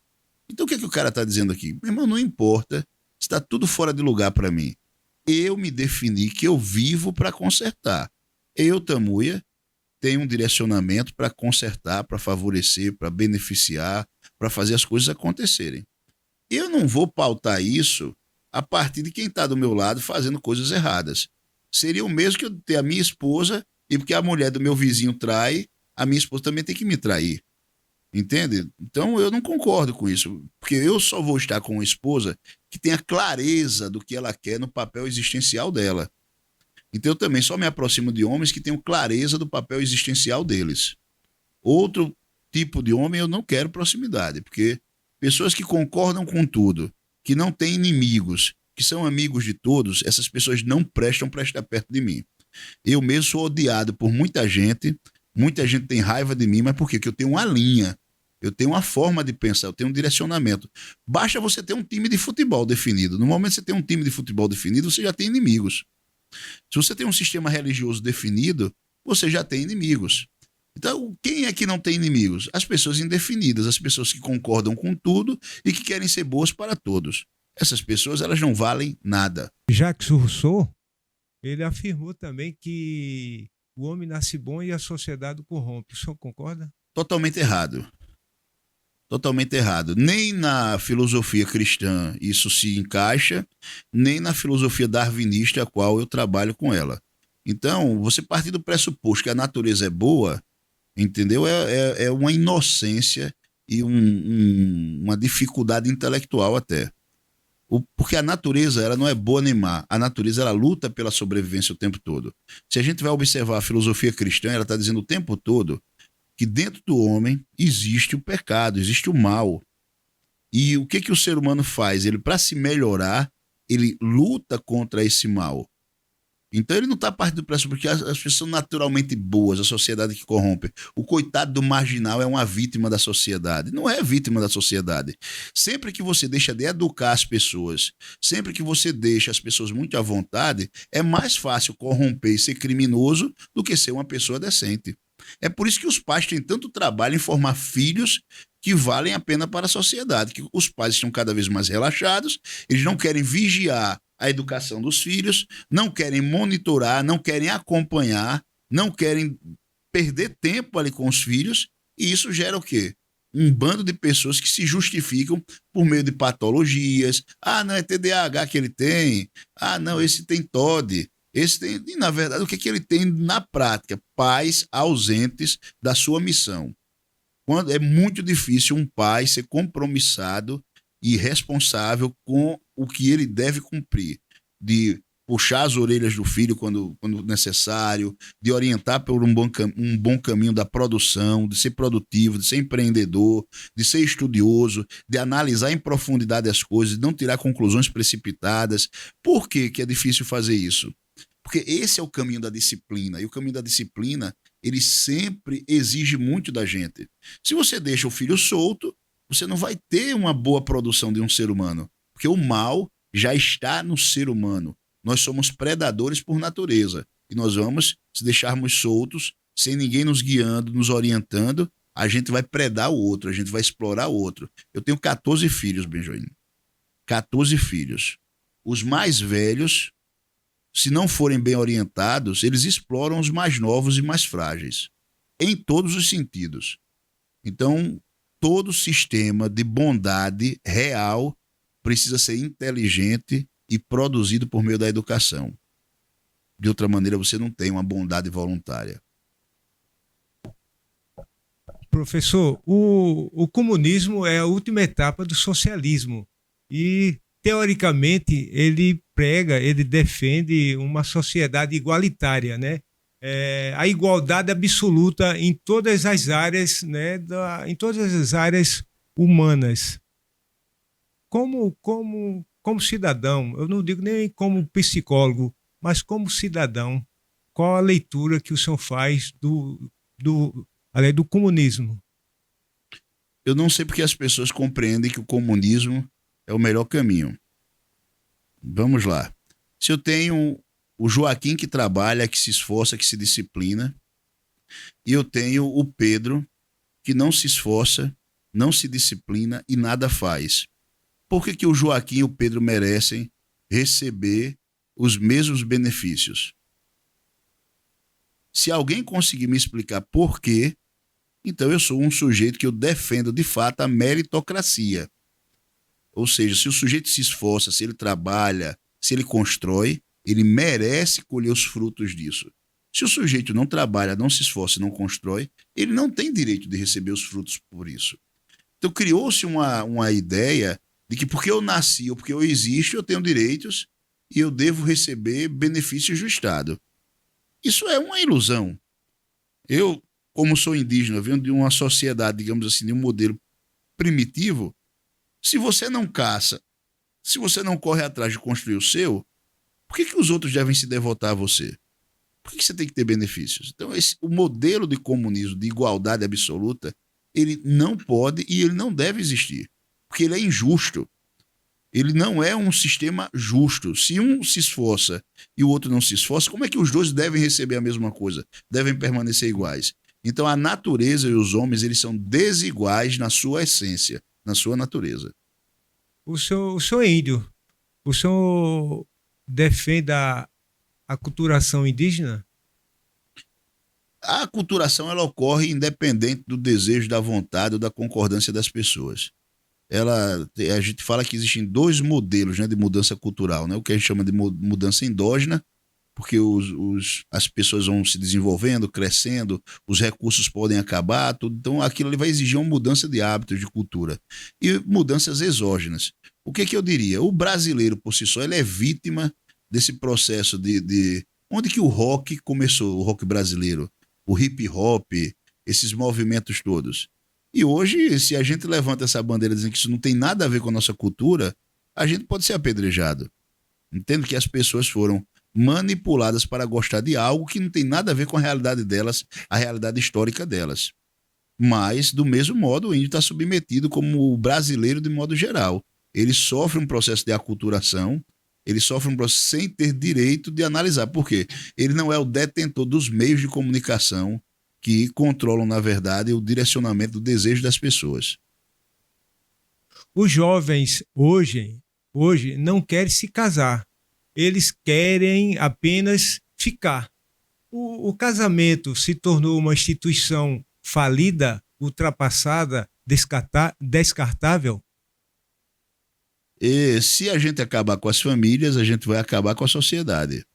Então o que é que o cara está dizendo aqui? Meu irmão, não importa, está tudo fora de lugar para mim. Eu me defini que eu vivo para consertar. Eu, Tamuia, tenho um direcionamento para consertar, para favorecer, para beneficiar, para fazer as coisas acontecerem. Eu não vou pautar isso a partir de quem está do meu lado fazendo coisas erradas. Seria o mesmo que eu ter a minha esposa e porque a mulher do meu vizinho trai, a minha esposa também tem que me trair. Entende? Então eu não concordo com isso, porque eu só vou estar com uma esposa que tenha clareza do que ela quer no papel existencial dela. Então eu também só me aproximo de homens que tenham clareza do papel existencial deles. Outro tipo de homem eu não quero proximidade, porque pessoas que concordam com tudo, que não têm inimigos, que são amigos de todos, essas pessoas não prestam para estar perto de mim. Eu mesmo sou odiado por muita gente tem raiva de mim, mas por quê? Porque eu tenho uma linha, eu tenho uma forma de pensar, eu tenho um direcionamento. Basta você ter um time de futebol definido. No momento que você tem um time de futebol definido, você já tem inimigos. Se você tem um sistema religioso definido, você já tem inimigos. Então, quem é que não tem inimigos? As pessoas indefinidas, as pessoas que concordam com tudo e que querem ser boas para todos. Essas pessoas, elas não valem nada. Jacques Rousseau, ele afirmou também que o homem nasce bom e a sociedade o corrompe. O senhor concorda? Totalmente errado. Totalmente errado. Nem na filosofia cristã isso se encaixa, nem na filosofia darwinista, a qual eu trabalho com ela. Então, você partir do pressuposto que a natureza é boa, entendeu? É uma inocência e uma dificuldade intelectual até. Porque a natureza ela não é boa nem má. A natureza ela luta pela sobrevivência o tempo todo. Se a gente vai observar a filosofia cristã, ela está dizendo o tempo todo que dentro do homem existe o pecado, existe o mal. E o que que o ser humano faz? Ele, para se melhorar, ele luta contra esse mal. Então ele não está partindo do pressuposto porque as pessoas são naturalmente boas, a sociedade que corrompe. O coitado do marginal é uma vítima da sociedade. Não é vítima da sociedade. Sempre que você deixa de educar as pessoas, sempre que você deixa as pessoas muito à vontade, é mais fácil corromper e ser criminoso do que ser uma pessoa decente. É por isso que os pais têm tanto trabalho em formar filhos que valem a pena para a sociedade, que os pais estão cada vez mais relaxados, eles não querem vigiar a educação dos filhos, não querem monitorar, não querem acompanhar, não querem perder tempo ali com os filhos, e isso gera o quê? Um bando de pessoas que se justificam por meio de patologias. Ah, não, é TDAH que ele tem. Ah, não, esse tem TOD. Esse tem... E, na verdade, o que, que ele tem na prática? Pais ausentes da sua missão. Quando é muito difícil um pai ser compromissado e responsável com o que ele deve cumprir, de puxar as orelhas do filho quando necessário, de orientar por um bom caminho da produção, de ser produtivo, de ser empreendedor, de ser estudioso, de analisar em profundidade as coisas, de não tirar conclusões precipitadas. Por que que é difícil fazer isso? Porque esse é o caminho da disciplina, e o caminho da disciplina, ele sempre exige muito da gente. Se você deixa o filho solto, você não vai ter uma boa produção de um ser humano, porque o mal já está no ser humano. Nós somos predadores por natureza, e nós vamos, se deixarmos soltos, sem ninguém nos guiando, nos orientando, a gente vai predar o outro, a gente vai explorar o outro. Eu tenho 14 filhos, Benjoim. 14 filhos. Os mais velhos, se não forem bem orientados, eles exploram os mais novos e mais frágeis, em todos os sentidos. Então, todo sistema de bondade real precisa ser inteligente e produzido por meio da educação. De outra maneira, você não tem uma bondade voluntária. Professor, o comunismo é a última etapa do socialismo e, teoricamente, ele prega, ele defende uma sociedade igualitária, né? A igualdade absoluta em todas as áreas, né? Em todas as áreas humanas. Como cidadão, eu não digo nem como psicólogo, mas como cidadão, qual a leitura que o senhor faz do comunismo? Eu não sei porque as pessoas compreendem que o comunismo é o melhor caminho. Vamos lá. Se eu tenho o Joaquim que trabalha, que se esforça, que se disciplina, e eu tenho o Pedro que não se esforça, não se disciplina e nada faz. Por que o Joaquim e o Pedro merecem receber os mesmos benefícios? Se alguém conseguir me explicar por quê, então eu sou um sujeito que eu defendo de fato a meritocracia. Ou seja, se o sujeito se esforça, se ele trabalha, se ele constrói, ele merece colher os frutos disso. Se o sujeito não trabalha, não se esforça e não constrói, ele não tem direito de receber os frutos por isso. Então criou-se uma ideia de que porque eu nasci ou porque eu existo, eu tenho direitos e eu devo receber benefícios do Estado. Isso é uma ilusão. Eu, como sou indígena, venho de uma sociedade, digamos assim, de um modelo primitivo. Se você não caça, se você não corre atrás de construir o seu, por que os outros devem se devotar a você? Por que você tem que ter benefícios? Então, o modelo de comunismo, de igualdade absoluta, ele não pode e ele não deve existir, porque ele é injusto. Ele não é um sistema justo. Se um se esforça e o outro não se esforça, como é que os dois devem receber a mesma coisa? Devem permanecer iguais. Então, a natureza e os homens, eles são desiguais na sua essência, na sua natureza. O senhor é índio. O senhor defende a aculturação indígena? A aculturação ela ocorre independente do desejo, da vontade ou da concordância das pessoas. A gente fala que existem dois modelos, né, de mudança cultural, né? O que a gente chama de mudança endógena, porque as pessoas vão se desenvolvendo, crescendo, os recursos podem acabar, tudo, então aquilo ali vai exigir uma mudança de hábitos, de cultura. E mudanças exógenas. O que eu diria? O brasileiro, por si só, ele é vítima desse processo de onde que o rock começou, o rock brasileiro, o hip hop, esses movimentos todos. E hoje, se a gente levanta essa bandeira dizendo que isso não tem nada a ver com a nossa cultura, a gente pode ser apedrejado. Entendo que as pessoas foram manipuladas para gostar de algo que não tem nada a ver com a realidade delas, a realidade histórica delas. Mas, do mesmo modo, o índio está submetido como o brasileiro de modo geral. Ele sofre um processo de aculturação, ele sofre um processo sem ter direito de analisar. Por quê? Ele não é o detentor dos meios de comunicação que controlam, na verdade, o direcionamento do desejo das pessoas. Os jovens hoje não querem se casar. Eles querem apenas ficar. O casamento se tornou uma instituição falida, ultrapassada, descartável? E se a gente acabar com as famílias, a gente vai acabar com a sociedade.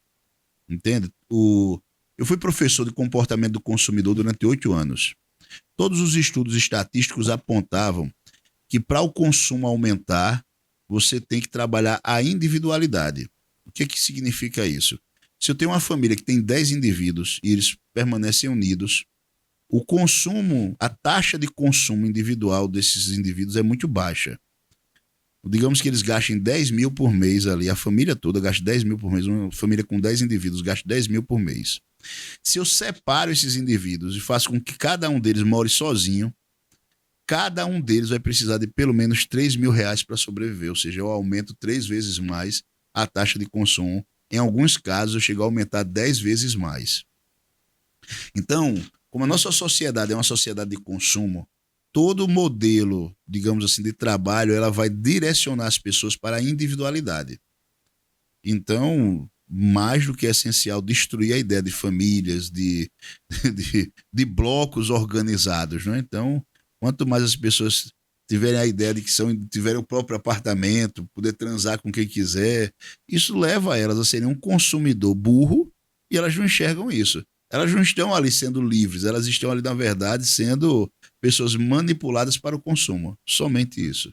Entende? Eu fui professor de comportamento do consumidor durante 8 anos. Todos os estudos estatísticos apontavam que para o consumo aumentar, você tem que trabalhar a individualidade. O que significa isso? Se eu tenho uma família que tem 10 indivíduos e eles permanecem unidos, o consumo, a taxa de consumo individual desses indivíduos é muito baixa. Digamos que eles gastem 10 mil por mês ali, a família toda gasta 10 mil por mês, uma família com 10 indivíduos gasta 10 mil por mês. Se eu separo esses indivíduos e faço com que cada um deles more sozinho, cada um deles vai precisar de pelo menos 3 mil reais para sobreviver, ou seja, eu aumento 3 vezes mais a taxa de consumo. Em alguns casos, eu chego a aumentar 10 vezes mais. Então, como a nossa sociedade é uma sociedade de consumo, todo modelo, digamos assim, de trabalho, ela vai direcionar as pessoas para a individualidade. Então, mais do que é essencial destruir a ideia de famílias, de blocos organizados, né? Então, quanto mais as pessoas tiverem a ideia de que tiverem o próprio apartamento, poder transar com quem quiser, isso leva elas a serem um consumidor burro e elas não enxergam isso. Elas não estão ali sendo livres, elas estão ali, na verdade, sendo pessoas manipuladas para o consumo. Somente isso.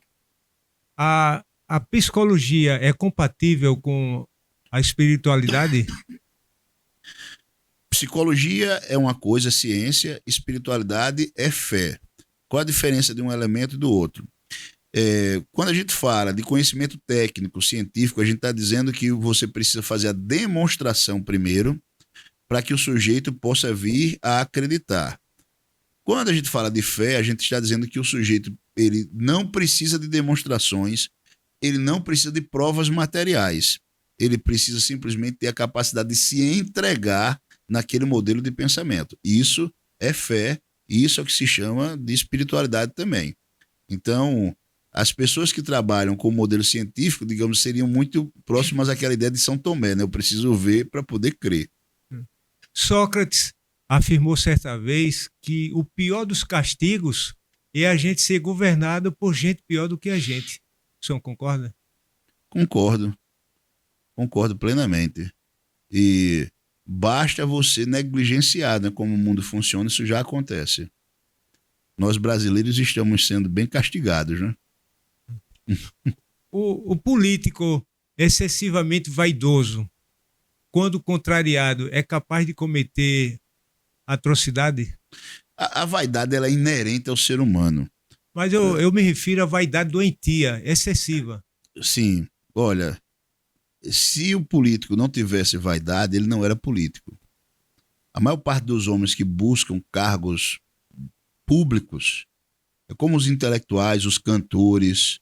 A psicologia é compatível com a espiritualidade? Psicologia é uma coisa, ciência, espiritualidade é fé. Qual a diferença de um elemento e do outro? Quando a gente fala de conhecimento técnico, científico, a gente está dizendo que você precisa fazer a demonstração primeiro para que o sujeito possa vir a acreditar. Quando a gente fala de fé, a gente está dizendo que o sujeito ele não precisa de demonstrações, ele não precisa de provas materiais. Ele precisa simplesmente ter a capacidade de se entregar naquele modelo de pensamento. Isso é fé, e isso é o que se chama de espiritualidade também. Então, as pessoas que trabalham com o modelo científico, digamos, seriam muito próximas àquela ideia de São Tomé, né? Eu preciso ver para poder crer. Sócrates afirmou certa vez que o pior dos castigos é a gente ser governado por gente pior do que a gente. O senhor concorda? Concordo plenamente. E basta você negligenciar, né, como o mundo funciona, isso já acontece. Nós brasileiros estamos sendo bem castigados, né? O político excessivamente vaidoso, quando contrariado, é capaz de cometer atrocidade? A vaidade ela é inerente ao ser humano. Mas eu me refiro à vaidade doentia, excessiva. Sim, olha, se o político não tivesse vaidade, ele não era político. A maior parte dos homens que buscam cargos públicos, é como os intelectuais, os cantores,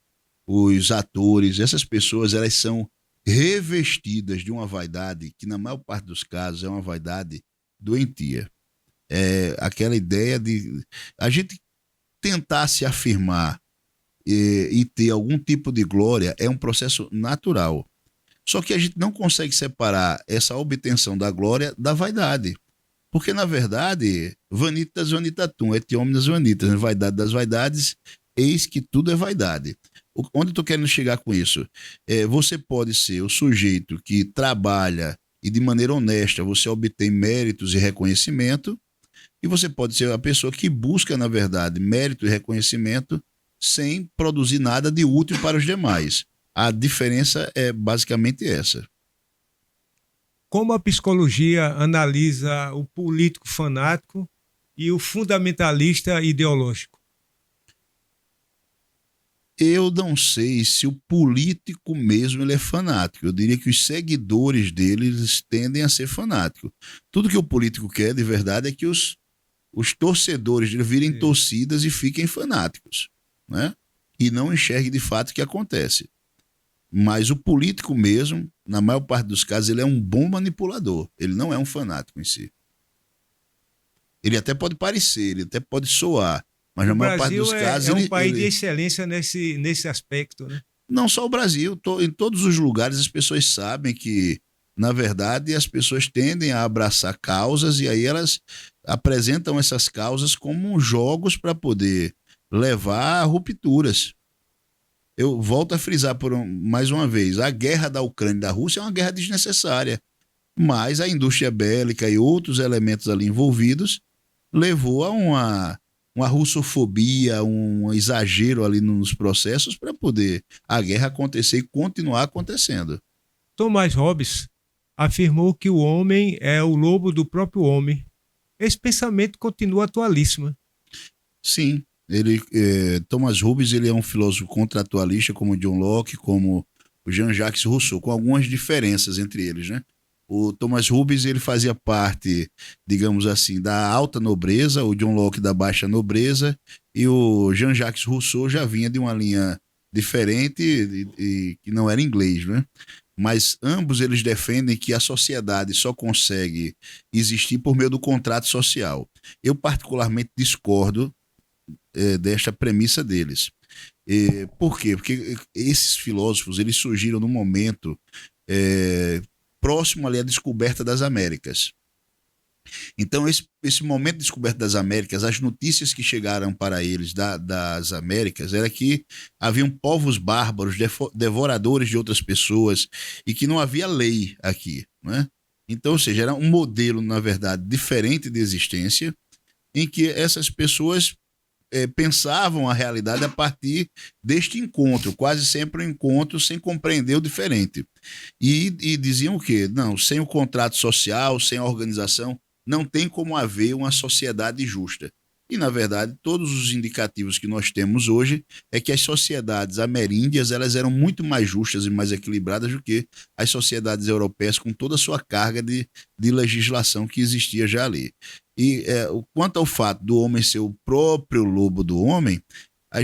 os atores, essas pessoas elas são revestidas de uma vaidade que na maior parte dos casos é uma vaidade doentia. É aquela ideia de a gente tentar se afirmar e ter algum tipo de glória é um processo natural. Só que a gente não consegue separar essa obtenção da glória da vaidade. Porque, na verdade, vanitas vanitatum, et omnes vanitas, vaidade das vaidades, eis que tudo é vaidade. Onde eu estou querendo chegar com isso? Você pode ser o sujeito que trabalha e de maneira honesta você obtém méritos e reconhecimento, e você pode ser a pessoa que busca, na verdade, mérito e reconhecimento sem produzir nada de útil para os demais. A diferença é basicamente essa. Como a psicologia analisa o político fanático e o fundamentalista ideológico? Eu não sei se o político mesmo ele é fanático. Eu diria que os seguidores deles tendem a ser fanáticos. Tudo que o político quer, de verdade, é que os torcedores dele virem torcidas e fiquem fanáticos, né? E não enxerguem de fato o que acontece. Mas o político mesmo, na maior parte dos casos, ele é um bom manipulador. Ele não é um fanático em si. Ele até pode parecer, ele até pode soar, mas na maior parte dos casos... é um país de excelência nesse aspecto, né? Não só o Brasil, em todos os lugares as pessoas sabem que, na verdade, as pessoas tendem a abraçar causas e aí elas apresentam essas causas como jogos para poder levar a rupturas. Eu volto a frisar mais uma vez, a guerra da Ucrânia e da Rússia é uma guerra desnecessária, mas a indústria bélica e outros elementos ali envolvidos levou a uma russofobia, um exagero ali nos processos para poder a guerra acontecer e continuar acontecendo. Thomas Hobbes afirmou que o homem é o lobo do próprio homem. Esse pensamento continua atualíssimo. Sim. Thomas Hobbes ele é um filósofo contratualista como John Locke, como o Jean-Jacques Rousseau, com algumas diferenças entre eles, né? O Thomas Hobbes ele fazia parte, digamos assim, da alta nobreza, o John Locke da baixa nobreza, e o Jean-Jacques Rousseau já vinha de uma linha diferente e que não era inglês, né? Mas ambos eles defendem que a sociedade só consegue existir por meio do contrato social. Eu particularmente discordo desta premissa deles. Por quê? Porque esses filósofos eles surgiram num momento próximo ali à descoberta das Américas. Então, esse momento de descoberta das Américas, as notícias que chegaram para eles das Américas era que haviam povos bárbaros, devoradores de outras pessoas, e que não havia lei aqui, né? Então, ou seja, era um modelo, na verdade, diferente de existência, em que essas pessoas pensavam a realidade a partir deste encontro, quase sempre um encontro sem compreender o diferente. E diziam o quê? Não, sem o contrato social, sem a organização, não tem como haver uma sociedade justa. E, na verdade, todos os indicativos que nós temos hoje é que as sociedades ameríndias elas eram muito mais justas e mais equilibradas do que as sociedades europeias com toda a sua carga de legislação que existia já ali. E quanto ao fato do homem ser o próprio lobo do homem,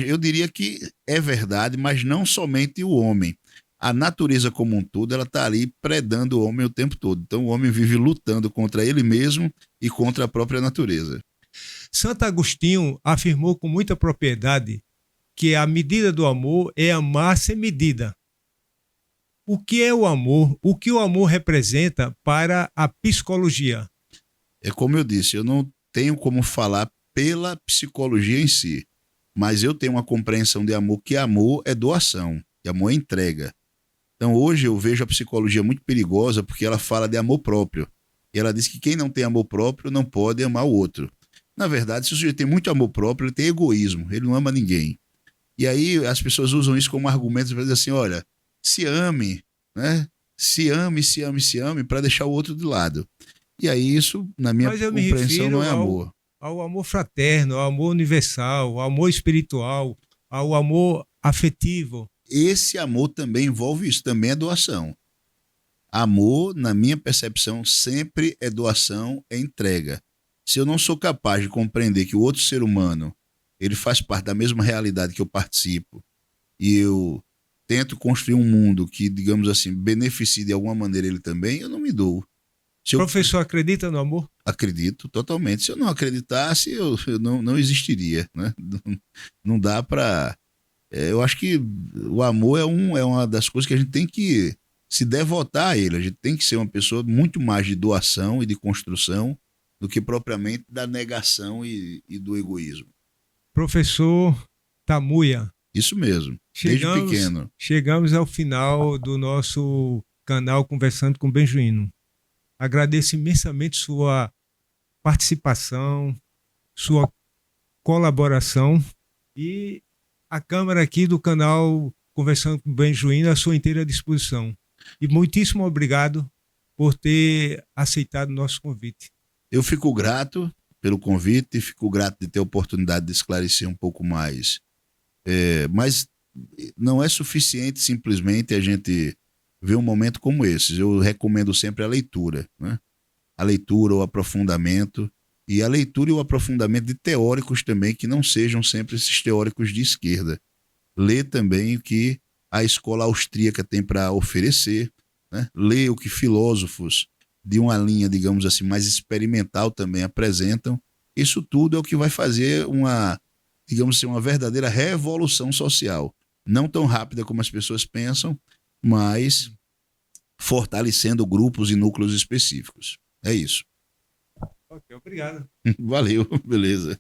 eu diria que é verdade, mas não somente o homem. A natureza como um todo, ela está ali predando o homem o tempo todo. Então o homem vive lutando contra ele mesmo e contra a própria natureza. Santo Agostinho afirmou com muita propriedade que a medida do amor é amar sem medida. O que é o amor? O que o amor representa para a psicologia? É como eu disse, eu não tenho como falar pela psicologia em si, mas eu tenho uma compreensão de amor que amor é doação, que amor é entrega. Então hoje eu vejo a psicologia muito perigosa porque ela fala de amor próprio. E ela diz que quem não tem amor próprio não pode amar o outro. Na verdade, se o sujeito tem muito amor próprio, ele tem egoísmo, ele não ama ninguém. E aí as pessoas usam isso como argumento para dizer assim, olha, se ame, né? Se ame, se ame, se ame, para deixar o outro de lado. E aí isso, na minha Mas eu me compreensão, não refiro é amor. ao amor fraterno, ao amor universal, ao amor espiritual, ao amor afetivo. Esse amor também envolve isso, também é doação. Amor, na minha percepção, sempre é doação, é entrega. Se eu não sou capaz de compreender que o outro ser humano, ele faz parte da mesma realidade que eu participo, e eu tento construir um mundo que, digamos assim, beneficie de alguma maneira ele também, eu não me dou. Se eu Professor, acredita no amor? acredito totalmente. Se eu não acreditasse, eu não existiria. Né? Não dá para. Eu acho que o amor é uma das coisas que a gente tem que se devotar a ele. A gente tem que ser uma pessoa muito mais de doação e de construção do que propriamente da negação e do egoísmo. Professor Tamuia, Isso mesmo, desde chegamos, pequeno. chegamos ao final do nosso canal Conversando com Benjuíno. Agradeço imensamente sua participação, sua colaboração e a câmera aqui do canal Conversando com Benjuíno à sua inteira disposição. E muitíssimo obrigado por ter aceitado o nosso convite. Eu fico grato pelo convite, fico grato de ter a oportunidade de esclarecer um pouco mais. Mas não é suficiente simplesmente a gente ver um momento como esse. Eu recomendo sempre a leitura, né? A leitura, o aprofundamento, e a leitura e o aprofundamento de teóricos também, que não sejam sempre esses teóricos de esquerda. Ler também o que a escola austríaca tem para oferecer, né? Ler o que filósofos de uma linha, digamos assim, mais experimental também apresentam. Isso tudo é o que vai fazer uma, digamos assim, uma verdadeira revolução social. Não tão rápida como as pessoas pensam, mas fortalecendo grupos e núcleos específicos. É isso. Ok, obrigado. Valeu, beleza.